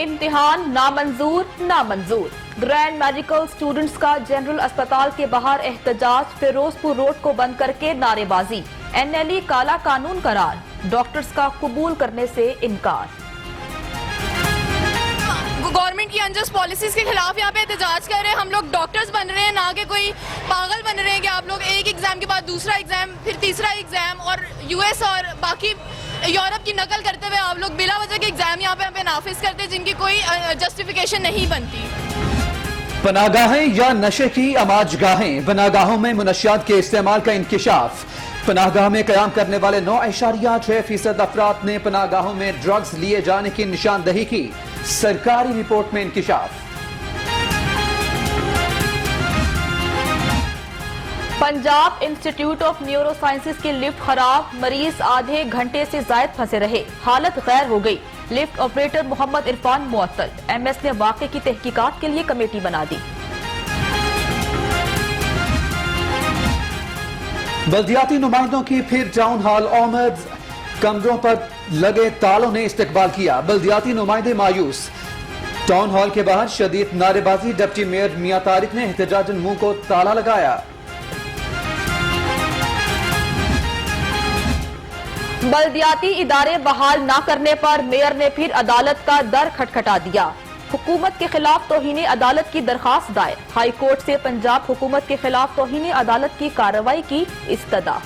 इम्तिहान नामंजूर। Grand medical students का जनरल अस्पताल के बाहर एहतजाज, फिरोजपुर रोड को बंद करके नारेबाजी। NLE काला कानून करार, डॉक्टर्स का कबूल करने से इनकार। गवर्नमेंट की अनजस्ट पॉलिसीज के खिलाफ यहाँ पे एहतजाज कर रहे हैं। हम लोग डॉक्टर्स बन रहे हैं, ना कि कोई पागल बन रहे हैं कि आप लोग एक एग्जाम के बाद दूसरा एग्जाम, फिर तीसरा एग्जाम, और US और बाकी यूरोप की नकल करते हुए आप लोग बिला वजह के एग्जाम यहाँ पे नाफिज करते हैं, जिनकी कोई जस्टिफिकेशन नहीं बनती। पनाहगाहें या नशे की अमाजगाहें, पनाहगाहों में मुनशियात के इस्तेमाल का इंकिशाफ। पनाहगाह में कयाम करने वाले 9.6% अफराद ने पनाहगाहों में ड्रग्स लिए जाने की निशानदही की, सरकारी रिपोर्ट में इंकिशाफ। Punjab institute of neuro sciences की लिफ्ट खराब, मरीज आधे घंटे से जायद फंसे रहे, हालत गैर हो गई। लिफ्ट ऑपरेटर मोहम्मद इरफान मुअत्तल। MS ने वाक़े की तहकीकात के लिए कमेटी बना दी। बल्दियाती नुमाइंदों की फिर टाउन हॉल आमद, कमरों पर लगे तालों ने इस्तकबाल किया, बल्दियाती नुमाइंदे मायूस। टाउन हॉल के बाहर शदीद नारेबाजी, डिप्टी मेयर मियां तारिक ने एहतजाजन मुंह को ताला लगाया। बल्दियाती इदारे बहाल न करने पर मेयर ने फिर अदालत का दर खटखटा दिया। हुकूमत के खिलाफ तौहीन अदालत की दरखास्त दायर, हाई कोर्ट से पंजाब हुकूमत के खिलाफ तौहीन अदालत की कार्रवाई की इस्तदा।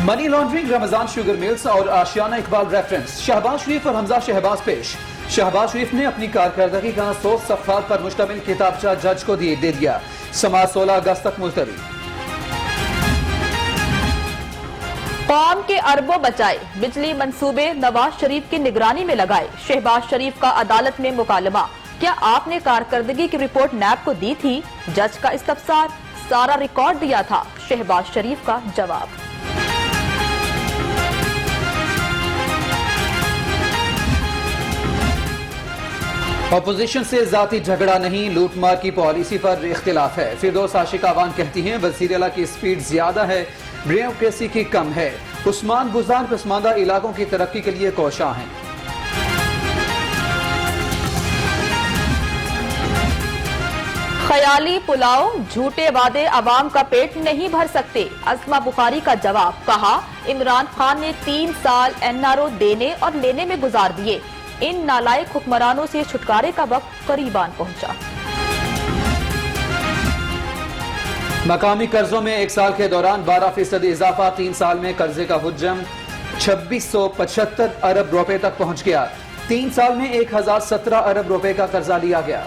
Money laundering, Ramzan sugar mills और आशियाना इकबाल रेफरेंस, शहबाज शरीफ और हमजा शहबाज पेश। शहबाज शरीफ ने अपनी कारकर्दगी का 100 सफ़हात पर मुश्तमिल किताबचा जज को दे दिया। समाअत 16 अगस्त तक मुलतवी। कौम के अरबों बचाए, बिजली मंसूबे नवाज शरीफ की निगरानी में लगाए। शहबाज शरीफ का अदालत में मुकालमा, क्या आपने कारकर्दगी की रिपोर्ट नैब को दी थी? जज का इस्तफसार, सारा रिकॉर्ड दिया था। शहबाज शरीफ का जवाब। अपोजिशन से जाती झगड़ा नहीं, लूटमार की पॉलिसी पर इख्तिलाफ है। फिरदौस आशिक अवान कहती हैं वज़ीर-ए-आला की स्पीड ज्यादा है, ब्यूरोक्रेसी की कम है। उस्मान गुजार पसमानदा इलाकों की तरक्की के लिए कोशां हैं। ख्याली पुलाव, झूठे वादे अवाम का पेट नहीं भर सकते। अज़मा बुखारी का जवाब, कहा इमरान खान ने 3 साल NRO देने और लेने में गुजार दिए। इन नालायक हुक्मरानों से छुटकारे का वक्त करीबान पहुंचा। मकामी कर्जों में 1 साल के दौरान 12% इजाफा, 3 साल में कर्जे का हुज्जम 2675 अरब रुपए तक पहुंच गया। 3 साल में 1017 अरब रुपए का कर्जा लिया गया।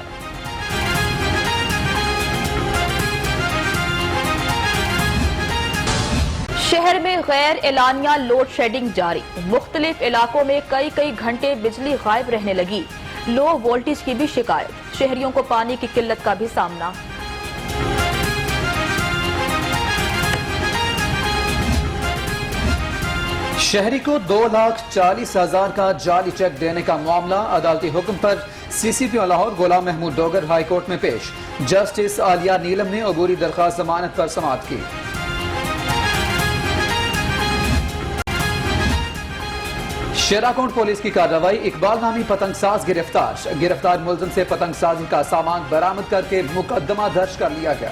शहर में गैर एलानिया लोड शेडिंग जारी, मुख्तलिफ इलाकों में कई घंटे बिजली गायब रहने लगी। लो वोल्टेज की भी शिकायत, शहरियों को पानी की किल्लत का भी सामना। शहरी को 2,40,000 का जाली चेक देने का मामला, अदालती हुक्म पर CCP लाहौर गुलाम महमूद डोगर हाई कोर्ट में पेश। जस्टिस आलिया नीलम ने अबूरी दरखास्त जमानत पर समाअत की। शेराकोट पुलिस की कार्रवाई, इकबाल नामी पतंगसाज गिरफ्तार मुलजिम से पतंगसाजी का सामान बरामद करके मुकदमा दर्ज कर लिया गया।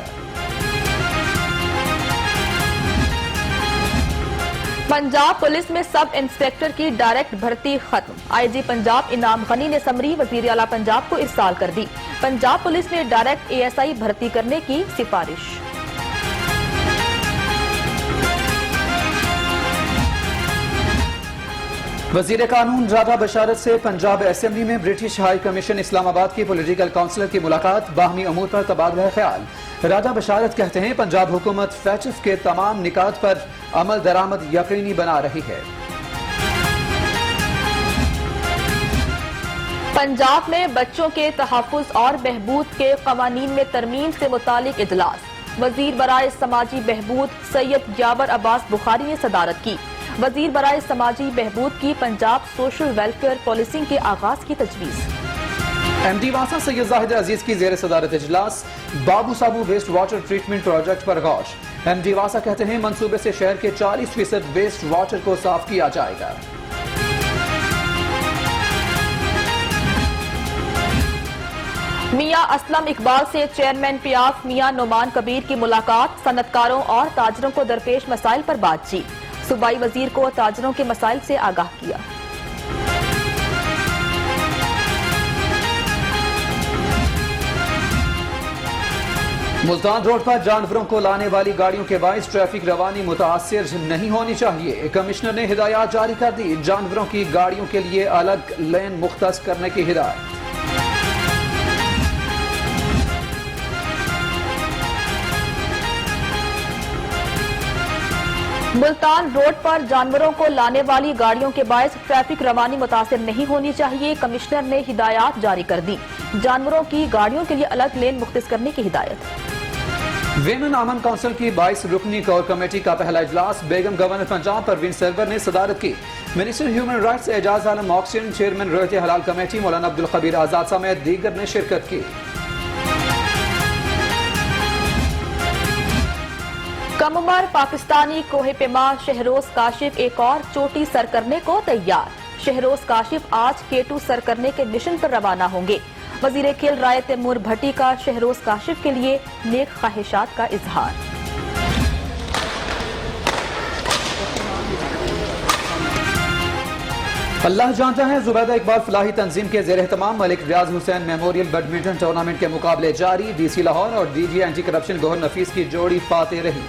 पंजाब पुलिस में सब इंस्पेक्टर की डायरेक्ट भर्ती खत्म। IG पंजाब इनाम गनी ने समरी वजीर आला पंजाब को इरसाल कर दी। पंजाब पुलिस ने डायरेक्ट ASI भर्ती करने की सिफारिश। वजीर कानून राधा बशारत से पंजाब असेंबली में ब्रिटिश हाई कमीशन इस्लामाबाद की पॉलिटिकल काउंसिलर की मुलाकात, बाहमी अमूर पर तबादला ख्याल। राधा बशारत कहते हैं पंजाब हुकूमत फैचफ के तमाम निकात पर अमल दरामद यकीनी बना रही है। पंजाब में बच्चों के तहफ़्फ़ुज़ और बहबूद के क़वानीन में तरमीम से मुतालिक इजलास, वजीर बराए समाजी बहबूद सैयद यावर अब्बास बुखारी ने सदारत की। वजीर बराए समाजी बहबूद की पंजाब सोशल वेलफेयर पॉलिसी के आगाज की तजवीज़। MD वासा सैयद जाहिद अजीज की जेर सदारत इजलास, बाबू साबू वेस्ट वाटर ट्रीटमेंट प्रोजेक्ट पर गौर। MD वासा कहते हैं मंसूबे से शहर के 40% वेस्ट वाटर को साफ किया जाएगा। मियां असलम इकबाल से चेयरमैन पियाफ मियां नोमान कबीर की मुलाकात, सनतकारों और ताजरों को दरपेश मसाइल पर बातचीत। सूबाई वजीर को ताजरों के मसाइल से आगाह किया। मुल्तान रोड पर जानवरों को लाने वाली गाड़ियों के बाइस ट्रैफिक रवानी मुतासिर नहीं होनी चाहिए। कमिश्नर ने हिदायत जारी कर दी। जानवरों की गाड़ियों के लिए अलग लेन मुख्तस करने की हिदायत। मुल्तान रोड पर जानवरों को लाने वाली गाड़ियों के बायस ट्रैफिक रवानी मुतासिर नहीं होनी चाहिए। कमिश्नर ने हिदायत जारी कर दी। जानवरों की गाड़ियों के लिए अलग लेन मुख्तस करने की हिदायत। वेमन अमन काउंसिल की 22 रुकनी कोर कमेटी का पहला इजलास बेगम गवर्नर पंजाब परवीन सरवर ने सदारत की। मिनिस्टर ह्यूमन राइट्स एजाज आलम ऑक्सीजन, चेयरमैन रोयत हलाल कमेटी मौलाना अब्दुल खबीर आजाद समेत दीगर ने शिरकत की। कम उम्र पाकिस्तानी कोहे पेमा शहरोज काशिफ एक और चोटी सर करने को तैयार। शहरोज काशिफ आज K2 सर करने के मिशन पर रवाना होंगे। वजीर खेल राय तैमूर भट्टी का शहरोज काशिफ के लिए नेक ख्वाहिशात का इजहार। अल्लाह जानता है जुबैदा इकबाल फलाही तंजीम के ज़ेर एहतमाम मलिक रियाज हुसैन मेमोरियल बैडमिंटन टूर्नामेंट के मुकाबले जारी। DC लाहौर और DG एंटी करप्शन गौहर नफीस की जोड़ी फाते रही।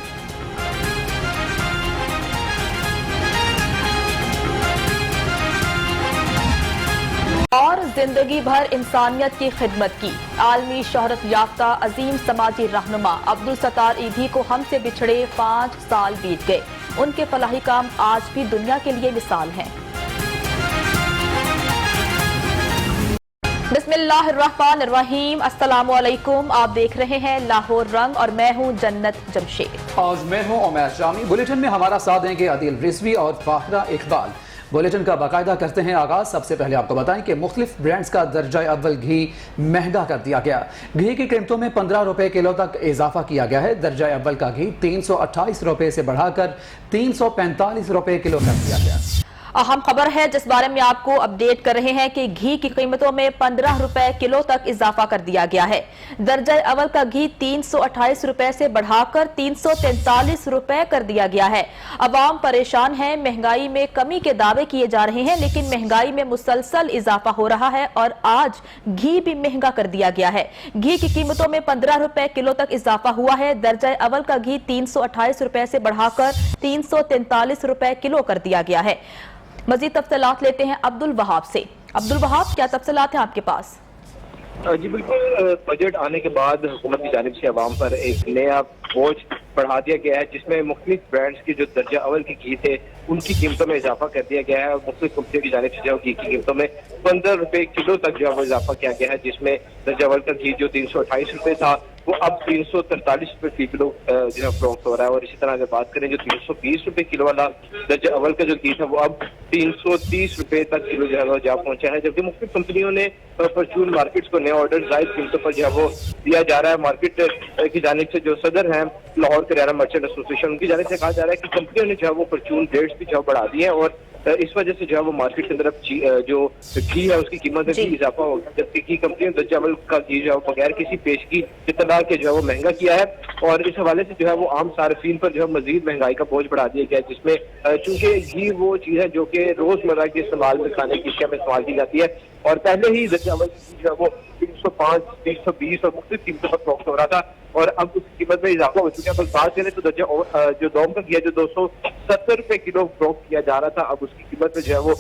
और जिंदगी भर इंसानियत की खिदमत की आलमी शोहरत याफ्ता अजीम समाजी रहनुमा अब्दुल सत्तार ईदी को हमसे बिछड़े 5 साल बीत गए। उनके फलाही काम आज भी दुनिया के लिए मिसाल हैं। बिस्मिल्लाहिर्रहमानिर्रहीम, अस्सलामु अलैकुम। आप देख रहे हैं लाहौर रंग और मैं हूं जन्नत जमशेद। आज मैं हूं उमैर जामी। बुलेटिन में हमारा साथ देंगे आदिल रिजवी और फाहरा इकबाल। बुलेटिन का बाकायदा करते हैं आगाज। सबसे पहले आपको बताएं कि मुख्तलिफ ब्रांड्स का दर्जा अव्वल घी महंगा कर दिया गया। घी की कीमतों में 15 रुपए किलो तक इजाफा किया गया है। दर्जा अव्वल का घी 328 रुपए से बढ़ाकर 345 रुपए किलो कर दिया गया। अहम खबर है जिस बारे में आपको अपडेट कर रहे हैं कि घी की कीमतों में 15 रुपए किलो तक इजाफा कर दिया गया है। दर्जा अव्वल का घी 328 रुपए से बढ़ाकर 343 रुपए कर दिया गया है। अवाम परेशान है। महंगाई में कमी के दावे किए जा रहे हैं, लेकिन महंगाई में मुसलसल इजाफा हो रहा है और आज घी भी महंगा कर दिया गया है। घी की कीमतों में 15 रुपए किलो तक इजाफा हुआ है। दर्जा अव्वल का घी 328 रुपए से बढ़ाकर 343 रुपए किलो कर दिया गया है। मजीद तफसीलात लेते हैं अब्दुल वहाब से। अब्दुल वहाब, क्या तफसीलात हैं आपके पास? जी बिल्कुल, बजट आने के बाद हुकूमत की जानिब से अवाम पर एक नया बोझ बढ़ा दिया गया है, जिसमें मुख्तलिफ ब्रांड्स की जो दर्जा अव्वल की घी थे उनकी कीमतों में इजाफा कर दिया गया है। और मुख्तलिफ कंपनियों की जानिब से जो घी की कीमतों में 15 रुपए किलो तक जो है इजाफा किया गया है, जिसमें दर्जा अव्वल का घी जो 328 रुपए था वो अब 343 रुपए फी किलो जो है फरोख्त हो रहा है। और इसी तरह अगर बात करें जो 320 रुपए किलो वाला दर्जा अव्वल का जो घी था वो अब 330 रुपए तक किलो जो है जा पहुंचा है। जबकि मुख्तलिफ कंपनियों ने परचून मार्केट्स को नए ऑर्डर जायज कीमतों पर जो है वो दिया जा रहा है। मार्केट की जानिब से जो सदर है लाहौर करियाना मर्चेंट एसोसिएशन, उनकी जानिब से कहा जा रहा है कि कंपनियों ने जो है वो परचून रेट्स भी जो बढ़ा दिए हैं और इस वजह से जो है वो मार्केट के अंदर जो घी है उसकी कीमत में भी इजाफा हो गया। जबकि घी कंपनियों ने दर्जा अव्वल का घी जो है बगैर किसी पेशगी इत्तला के जो है वो महंगा किया है। और इस हवाले से जो है वो आम सार्फिन पर जो है मजीद महंगाई का बोझ बढ़ा दिया गया है, जिसमें चूंकि घी वो चीज है जो कि रोजमर्रा के इस्तेमाल में खाने की अशिया में इस्तेमाल की जाती है और पहले ही दर्जा अव्वल जो है वो 305, 320 और मुख्तलिफ कीमतों पर फरोख्त हो रहा था और अब उसकी कीमत में इजाफा हो चुका है। बस बात करें तो दर्जा जो दौम का घी जो 270 रुपए किलो फरोख्त किया जा रहा था, अब उसकी कीमत में जो है वो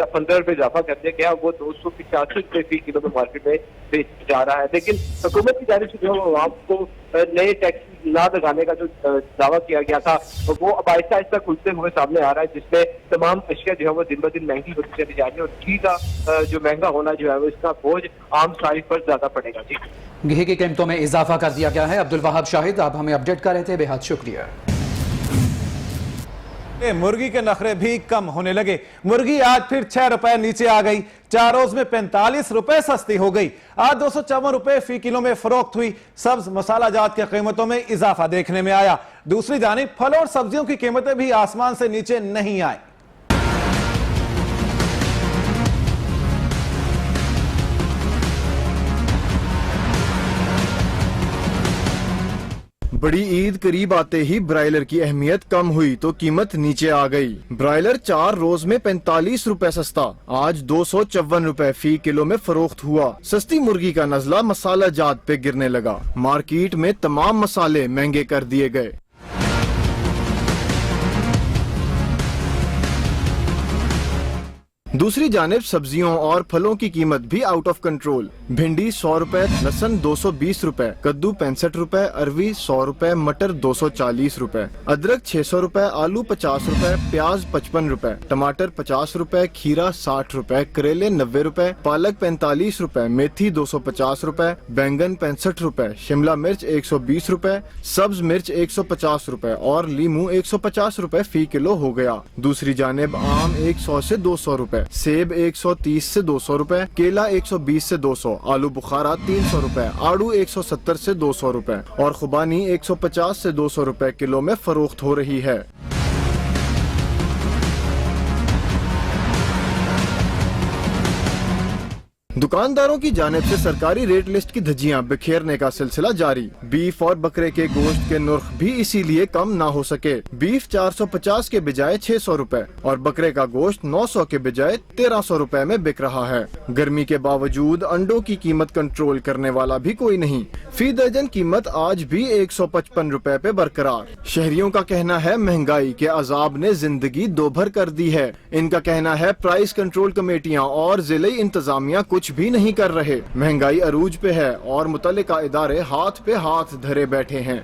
15 रुपए इजाफा कर दिया गया। वो 285 रुपए फी किलो में मार्केट में बेच जा रहा है। लेकिन हुकूमत की जानिब से जो है आवाम को नए टैक्स ना लगाने का जो दावा किया गया था वो अब आहिस्ता आहिस्ता खुलते हुए सामने आ रहा है, जिसमें तमाम अशिया जो है वो दिन ब दिन महंगी होती चली जा रही है और घी का जो महंगा होना जो है वो इसका बोझ आम सारिफ पर ज्यादा पड़ेगा। जी, घी की कीमतों में इजाफा कर दिया गया है। अब्दुल वहाब शाहिद, आप हमें अपडेट कर रहे थे, बेहद शुक्रिया। मुर्गी के नखरे भी कम होने लगे। मुर्गी आज फिर 6 रुपए नीचे आ गई। 4 रोज में 45 रुपए सस्ती हो गई। आज 254 रुपए फी किलो में फरोख्त हुई। सब्ज मसाला जात की कीमतों में इजाफा देखने में आया। दूसरी जानिब फल और सब्जियों की कीमतें भी आसमान से नीचे नहीं आई। बड़ी ईद करीब आते ही ब्रायलर की अहमियत कम हुई तो कीमत नीचे आ गई। ब्रायलर 4 रोज में 45 रुपए सस्ता, आज 254 रुपए फी किलो में फरोख्त हुआ। सस्ती मुर्गी का नजला मसाला जात पे गिरने लगा। मार्केट में तमाम मसाले महंगे कर दिए गए। दूसरी जानिब सब्जियों और फलों की कीमत भी आउट ऑफ कंट्रोल। भिंडी 100 रुपए, लहसुन 220 रुपए, कद्दू 65 रुपए, अरवी 100 रुपए, मटर 240 रुपए, अदरक 600 रुपए, आलू 50 रुपए, प्याज 55 रुपए, टमाटर 50 रुपए, खीरा 60 रुपए, करेले 90 रुपए, पालक 45 रुपए, मेथी 250 रुपए, बैंगन 65 रुपए, शिमला मिर्च 120 रुपए, सब्ज मिर्च 150 रुपए और लीमू 150 रुपए फी किलो हो गया। दूसरी जानिब आम 100 से 200 रुपए, सेब 130 से 200 रुपए, केला 120 से 200, आलू बुखारा 300 रुपए, आड़ू 170 से 200 रुपए और खुबानी 150 से 200 रुपए किलो में फरोख्त हो रही है। दुकानदारों की जानिब से सरकारी रेट लिस्ट की धज्जियां बिखेरने का सिलसिला जारी। बीफ और बकरे के गोश्त के नुर्ख भी इसीलिए कम ना हो सके। बीफ 450 के बजाय 600 रुपए और बकरे का गोश्त 900 के बजाय 1300 रुपए में बिक रहा है। गर्मी के बावजूद अंडों की कीमत कंट्रोल करने वाला भी कोई नहीं। फी दर्जन कीमत आज भी 155 रुपए पे बरकरार। शहरियों का कहना है महंगाई के अजाब ने जिंदगी दोभर कर दी है। इनका कहना है प्राइस कंट्रोल कमेटियां और जिले इंतजामिया कुछ भी नहीं कर रहे। महंगाई अरूज पे है और मुतल्लिका इदारे हाथ पे हाथ धरे बैठे हैं।